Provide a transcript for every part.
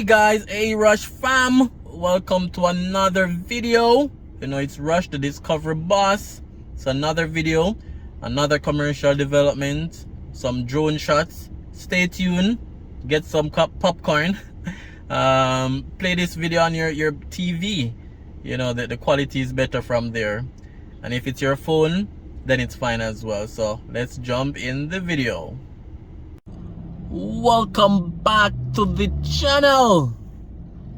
guys, hey Rush fam, welcome to another video. You know, it's Rush the Discovery Boss. It's another video, another commercial development, some drone shots. Stay tuned, get some popcorn. Play this video on your TV. You know that the quality is better from there, and if it's your phone, then it's fine as well. So let's jump in the video. Welcome back to the channel.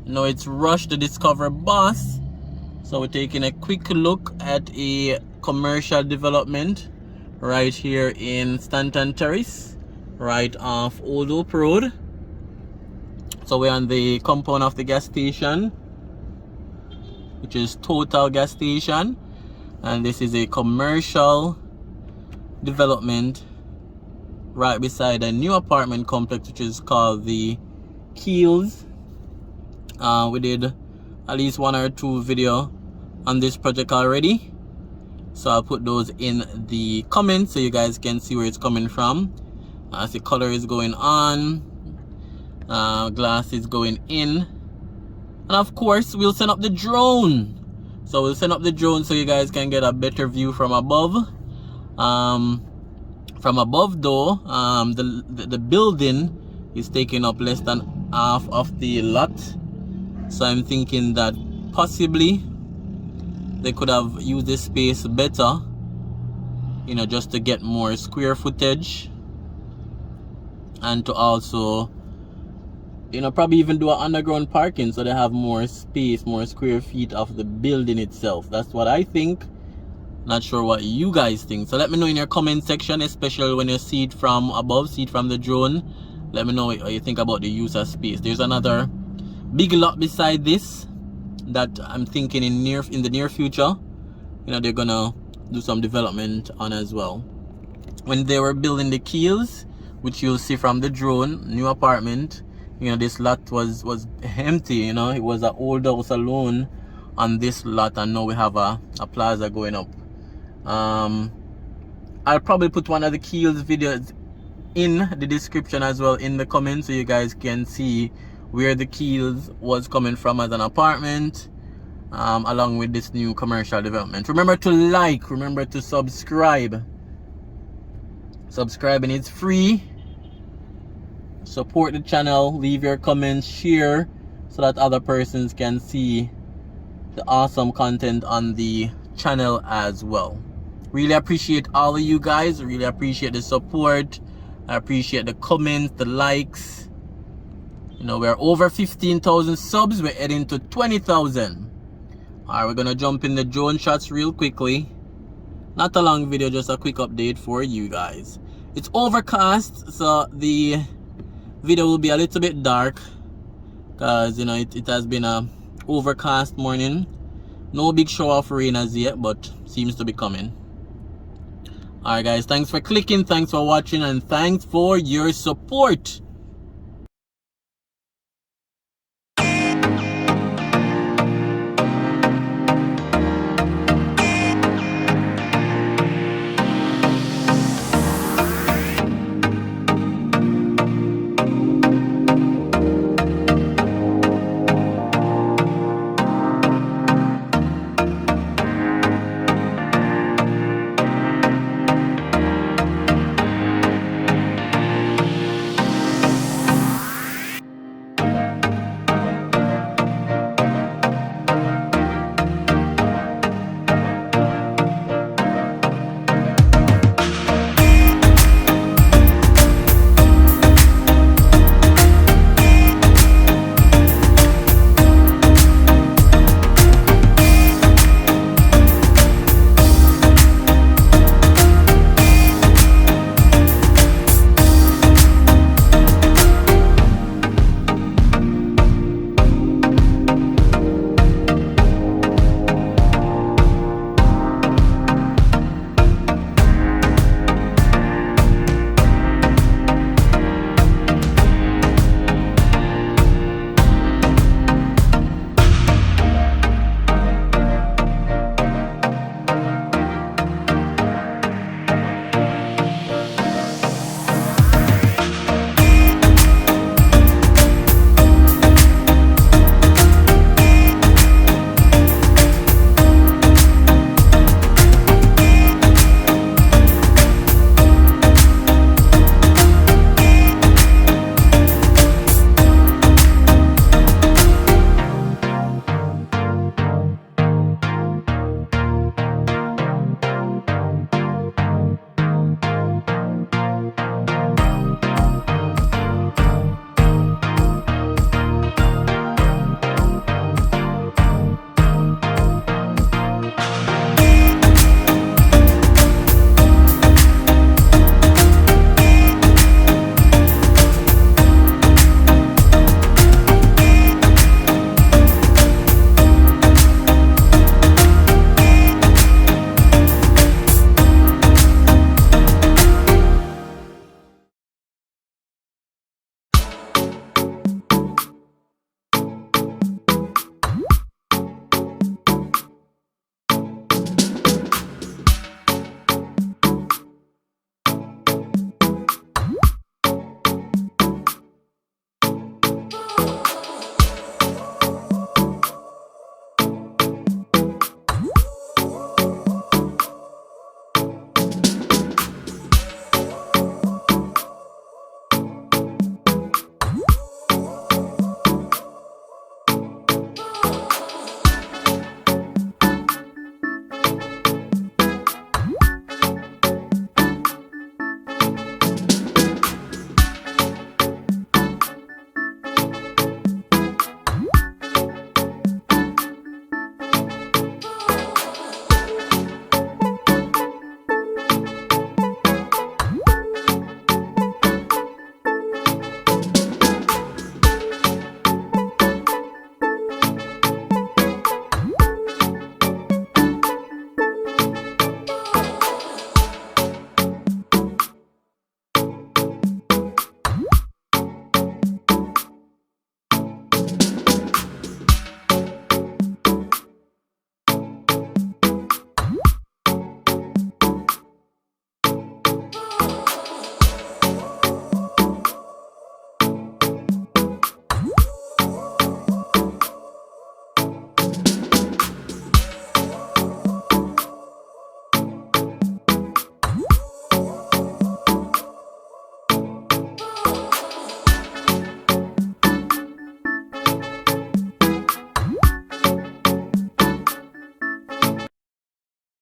You know, it's Rush the Discovery Boss. So we're taking a quick look at a commercial development right here in Stanton Terrace, right off Old Hope Road. So we're on the compound of the gas station, which is Total Gas Station, and this is a commercial development right beside a new apartment complex which is called the Keeylz. We did at least one or two video on this project already, so I'll put those in the comments so you guys can see where it's coming from. As the color is going on, glass is going in, and of course we'll send up the drone. So we'll send up the drone so you guys can get a better view from above. From above though, the building is taking up less than half of the lot, so I'm thinking that possibly they could have used this space better, you know, just to get more square footage, and to also, you know, probably even do an underground parking so they have more space, more square feet of the building itself. That's what I think. Not sure what you guys think, so let me know in your comment section, especially when you see it from above, see it from the drone. Let me know what you think about the use of space. There's another big lot beside this that I'm thinking in the near future, you know, they're gonna do some development on as well. When they were building the Keeylz, which you'll see from the drone, new apartment, you know, this lot was empty. You know, it was an old house alone on this lot, and now we have a plaza going up. I'll probably put one of the Keeylz videos in the description as well, in the comments, so you guys can see where the Keeylz was coming from as an apartment, along with this new commercial development. Remember to like, remember to subscribe. Subscribing is free. Support the channel, leave your comments, share, so that other persons can see the awesome content on the channel as well. Really appreciate all of you guys, really appreciate the support. I appreciate the comments, the likes. You know, we're over 15,000 subs, we're heading to 20,000. Alright, we're gonna jump in the drone shots real quickly. Not a long video, just a quick update for you guys. It's overcast, so the video will be a little bit dark, because, you know, it has been a overcast morning. No big show of rain as yet, but seems to be coming. Alright guys, thanks for clicking, thanks for watching, and thanks for your support.